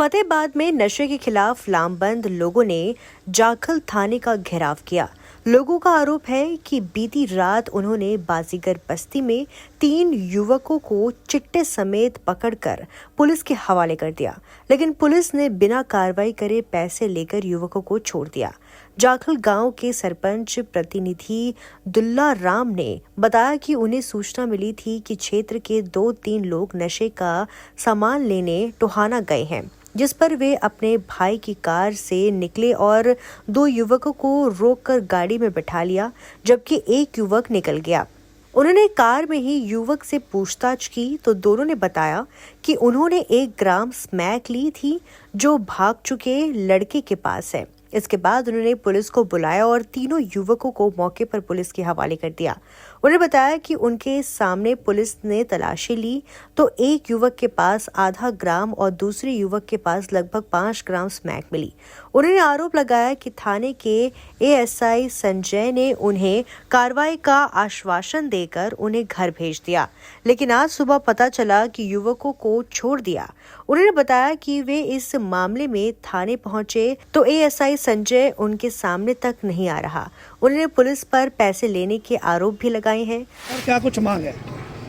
फतेहाबाद में नशे के खिलाफ लामबंद लोगों ने जाखल थाने का घेराव किया। लोगों का आरोप है कि बीती रात उन्होंने बाजीगर बस्ती में 3 युवकों को चिट्टे समेत पकड़कर पुलिस के हवाले कर दिया, लेकिन पुलिस ने बिना कार्रवाई करे पैसे लेकर युवकों को छोड़ दिया। जाखल गांव के सरपंच प्रतिनिधि दुल्ला राम ने बताया कि उन्हें सूचना मिली थी कि क्षेत्र के 2-3 लोग नशे का सामान लेने टोहाना गए हैं, जिस पर वे अपने भाई की कार से निकले और 2 युवकों को रोककर गाड़ी में बैठा लिया, जबकि एक युवक निकल गया। उन्होंने कार में ही युवक से पूछताछ की तो दोनों ने बताया कि उन्होंने 1 ग्राम स्मैक ली थी जो भाग चुके लड़के के पास है। इसके बाद उन्होंने पुलिस को बुलाया और तीनों युवकों को मौके पर पुलिस के हवाले कर दिया। उन्होंने बताया कि उनके सामने पुलिस ने तलाशी ली तो एक युवक के पास आधा ग्राम और दूसरे युवक के पास लगभग 5 ग्राम स्मैक मिली। उन्होंने आरोप लगाया कि थाने के एएसआई संजय ने उन्हें कार्रवाई का आश्वासन देकर उन्हें घर भेज दिया, लेकिन आज सुबह पता चला कि युवकों को छोड़ दिया। उन्होंने बताया कि वे इस मामले में थाने पहुंचे तो एएसआई संजय उनके सामने तक नहीं आ रहा। उन्होंने पुलिस पर पैसे लेने के आरोप भी लगाए हैं। और क्या कुछ मांग है?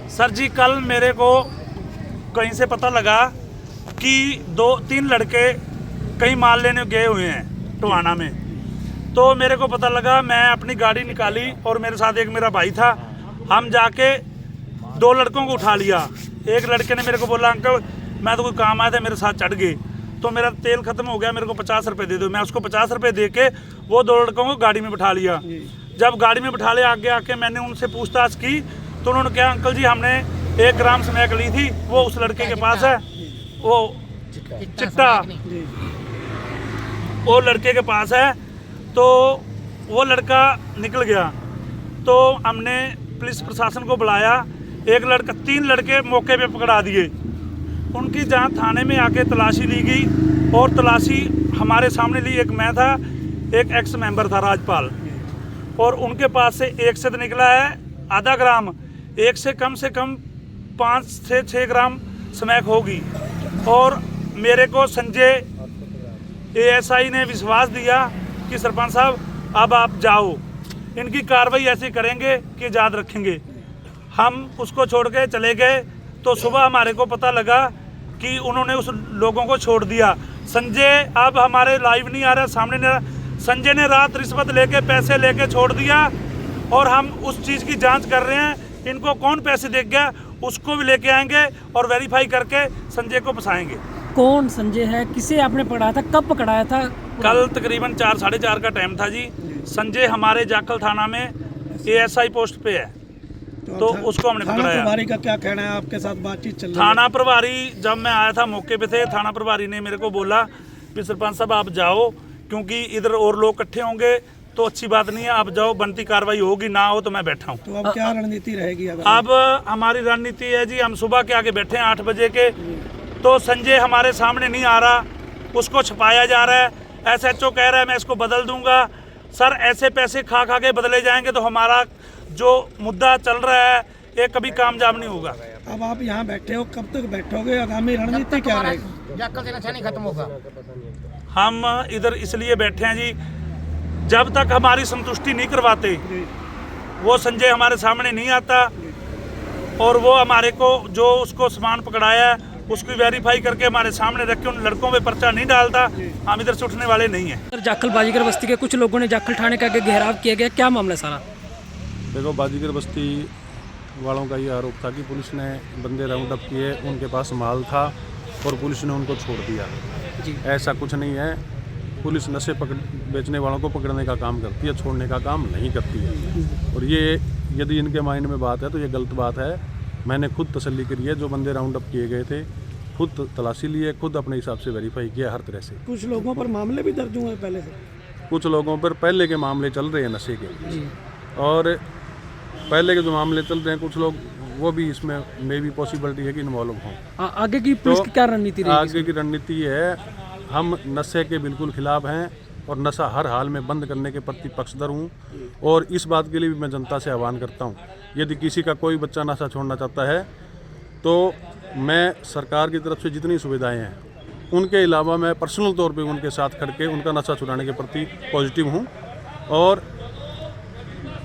सर जी, कल मेरे को कहीं से पता लगा कि 2-3 लड़के कहीं माल लेने गए हुए हैं टोहाना में। तो मेरे को पता लगा, मैं अपनी गाड़ी निकाली और मेरे साथ एक मेरा भाई था। हम जाके 2 लड़कों को उठा लिया। एक लड़के ने मेरे को बोला, अंकल मैं तो कोई काम आया था, मेरे साथ चढ़ गए तो मेरा तेल खत्म हो गया, मेरे को 50 रुपये दे दो। मैं उसको 50 रुपये दे के वो 2 लड़कों को गाड़ी में बिठा लिया। जब गाड़ी में बिठा ले आगे आके मैंने उनसे पूछताछ की तो उन्होंने कहा, अंकल जी हमने 1 ग्राम स्मैक ली थी, वो उस लड़के के पास है, वो चिट्टा वो लड़के के पास है। तो वो लड़का निकल गया। तो हमने पुलिस प्रशासन को बुलाया। 3 लड़के मौके पे पकड़ा दिए। उनकी जहाँ थाने में आके तलाशी ली गई और तलाशी हमारे सामने ली। एक मैं था, एक एक्स मेंबर था राजपाल, और उनके पास से एक से तो निकला है आधा ग्राम, एक से कम 5 से 6 ग्राम स्मैक होगी। और मेरे को संजय एएसआई ने विश्वास दिया कि सरपंच साहब अब आप जाओ, इनकी कार्रवाई ऐसे करेंगे कि याद रखेंगे। हम उसको छोड़ के चले गए तो सुबह हमारे को पता लगा कि उन्होंने उस लोगों को छोड़ दिया। संजय अब हमारे लाइव नहीं आ रहा, सामने नहीं आ रहा। संजय ने रात रिश्वत लेके पैसे लेके छोड़ दिया और हम उस चीज़ की जांच कर रहे हैं। इनको कौन पैसे दे गया उसको भी लेके आएंगे और वेरीफाई करके संजय को फंसाएंगे। कौन संजय है? किसे आपने पकड़ाया था? कब पकड़ाया था? कल तकरीबन 4 साढ़े 4 का टाइम था जी। संजय हमारे जाखल थाना में एएसआई पोस्ट पे है, तो उसको हमने पकड़ाया। थाना प्रभारी का क्या कहना है? आपके साथ बातचीत चल रही है? थाना प्रभारी जब मैं आया था मौके पे थे, थाना प्रभारी ने मेरे को बोला कि सरपंच साहब आप जाओ, क्योंकि इधर और लोग इकट्ठे होंगे तो अच्छी बात नहीं है, आप जाओ, बनती कार्रवाई होगी, ना हो तो मैं बैठा हूँ। तो अब क्या रणनीति रहेगी? अब हमारी रणनीति है जी, हम सुबह के आगे बैठे हैं 8 बजे के, तो संजय हमारे सामने नहीं आ रहा, उसको छुपाया जा रहा है। एसएचओ कह रहा है मैं इसको बदल दूंगा। सर ऐसे पैसे खा के बदले जाएंगे तो हमारा जो मुद्दा चल रहा है ये कभी कामयाब नहीं होगा। अब आप यहाँ बैठे हो, कब तक बैठोगे? आगामी रणनीति क्या रहेगी? जाखल से नशा नहीं खत्म होगा। हम इधर इसलिए बैठे हैं जी, जब तक हमारी संतुष्टि नहीं करवाते, वो संजय हमारे सामने नहीं आता और वो हमारे को जो उसको सामान पकड़ाया है उसकी वेरीफाई करके हमारे सामने रख के उन लड़कों पे पर्चा नहीं डालता, हम इधर से उठने वाले नहीं हैं। जाखल बाजीगर बस्ती के कुछ लोगों ने जाखल थाने का घेराव किया गया, क्या मामला सारा? देखो, बाजीगर बस्ती वालों का ये आरोप था कि पुलिस ने बंदे राउंड अप किए, उनके पास माल था और पुलिस ने उनको छोड़ दिया जी। ऐसा कुछ नहीं है। पुलिस नशे बेचने वालों को पकड़ने का काम करती है, छोड़ने का काम नहीं करती है। और ये यदि इनके माइंड में बात है तो ये गलत बात है। मैंने खुद तसल्ली करी है, जो बंदे राउंड अप किए गए थे, खुद तलाशी लिए, खुद अपने हिसाब से वेरीफाई किया हर तरह से। कुछ लोगों पर मामले भी दर्ज हुए पहले से? कुछ लोगों पर पहले के मामले चल रहे हैं नशे के जी। और पहले के जो मामले चल रहे हैं, कुछ लोग वो भी इसमें मे भी पॉसिबिलिटी है कि इन्वॉल्व हों। आगे की पुलिस की क्या रणनीति रहेगी? आगे की रणनीति है, हम नशे के बिल्कुल खिलाफ हैं और नशा हर हाल में बंद करने के प्रति पक्षधर हूँ। और इस बात के लिए भी मैं जनता से आह्वान करता हूँ, यदि किसी का कोई बच्चा नशा छोड़ना चाहता है तो मैं सरकार की तरफ से जितनी सुविधाएं हैं उनके अलावा मैं पर्सनल तौर पे उनके साथ खड़ के उनका नशा छुड़ाने के प्रति पॉजिटिव हूँ। और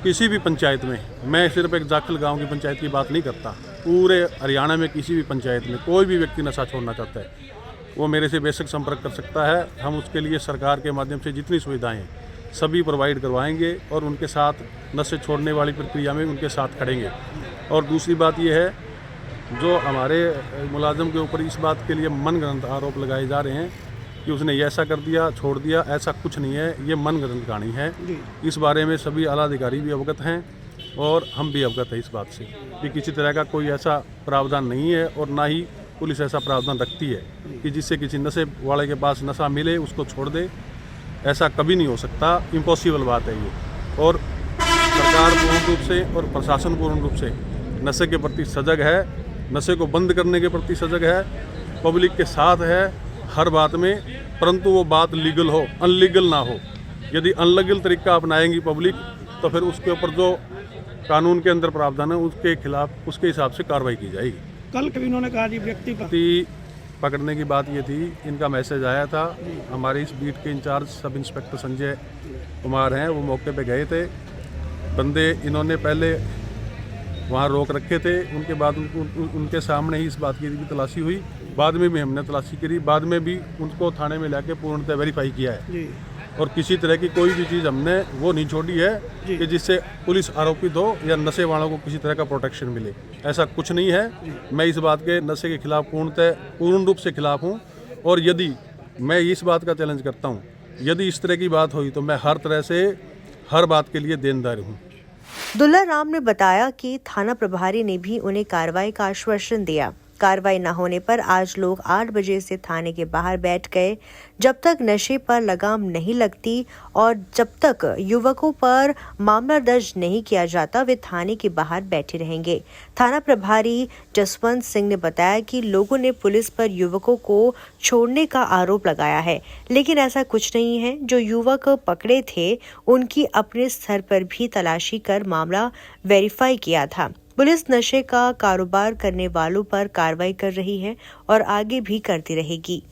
किसी भी पंचायत में, मैं सिर्फ एक जाखल गांव की पंचायत की बात नहीं करता, पूरे हरियाणा में किसी भी पंचायत में कोई भी व्यक्ति नशा छोड़ना चाहता है वो मेरे से बेशक संपर्क कर सकता है। हम उसके लिए सरकार के माध्यम से जितनी सुविधाएं हैं सभी प्रोवाइड करवाएंगे और उनके साथ नशे छोड़ने वाली प्रक्रिया में उनके साथ खड़ेंगे। और दूसरी बात यह है, जो हमारे मुलाजिम के ऊपर इस बात के लिए मनगढ़ंत आरोप लगाए जा रहे हैं कि उसने ये ऐसा कर दिया, छोड़ दिया, ऐसा कुछ नहीं है, ये मनगढ़ंत कहानी है। इस बारे में सभी आला अधिकारी भी अवगत हैं और हम भी अवगत हैं इस बात से कि किसी तरह का कोई ऐसा प्रावधान नहीं है और ना ही पुलिस ऐसा प्रावधान रखती है कि जिससे किसी नशे वाले के पास नशा मिले उसको छोड़ दे। ऐसा कभी नहीं हो सकता, इम्पॉसिबल बात है ये। और सरकार पूर्ण रूप से और प्रशासन पूर्ण रूप से नशे के प्रति सजग है, नशे को बंद करने के प्रति सजग है, पब्लिक के साथ है हर बात में, परंतु वो बात लीगल हो, अनलीगल ना हो। यदि अनलीगल तरीका अपनाएंगी पब्लिक तो फिर उसके ऊपर जो कानून के अंदर प्रावधान है उसके खिलाफ उसके हिसाब से कार्रवाई की जाएगी। कल कभी इन्होंने कहा जी व्यक्ति पकड़ने की बात ये थी, इनका मैसेज आया था, हमारे इस बीट के in charge sub inspector Sanjay Kumar हैं, वो मौके पे गए थे। बंदे इन्होंने पहले वहाँ रोक रखे थे, उनके बाद उनके सामने ही इस बात की भी तलाशी हुई, बाद में भी हमने तलाशी करी, बाद में भी उनको थाने में लाके पूर्णतः वेरीफाई किया है जी। और किसी तरह की कोई भी चीज़ हमने वो नहीं छोड़ी है कि जिससे पुलिस आरोपित हो या नशे वालों को किसी तरह का प्रोटेक्शन मिले, ऐसा कुछ नहीं है। मैं इस बात के नशे के खिलाफ पूर्ण रूप से खिलाफ हूँ और यदि मैं इस बात का चैलेंज करता हूँ, यदि इस तरह की बात हुई तो मैं हर तरह से हर बात के लिए देनदार हूँ। दुल्ला राम ने बताया कि थाना प्रभारी ने भी उन्हें कार्रवाई का आश्वासन दिया। कार्रवाई न होने पर आज लोग 8 बजे से थाने के बाहर बैठ गए। जब तक नशे पर लगाम नहीं लगती और जब तक युवकों पर मामला दर्ज नहीं किया जाता वे थाने के बाहर बैठे रहेंगे। थाना प्रभारी जसवंत सिंह ने बताया कि लोगों ने पुलिस पर युवकों को छोड़ने का आरोप लगाया है, लेकिन ऐसा कुछ नहीं है। जो युवक पकड़े थे उनकी अपने स्तर पर भी तलाशी कर मामला वेरीफाई किया था। पुलिस नशे का कारोबार करने वालों पर कार्रवाई कर रही है और आगे भी करती रहेगी।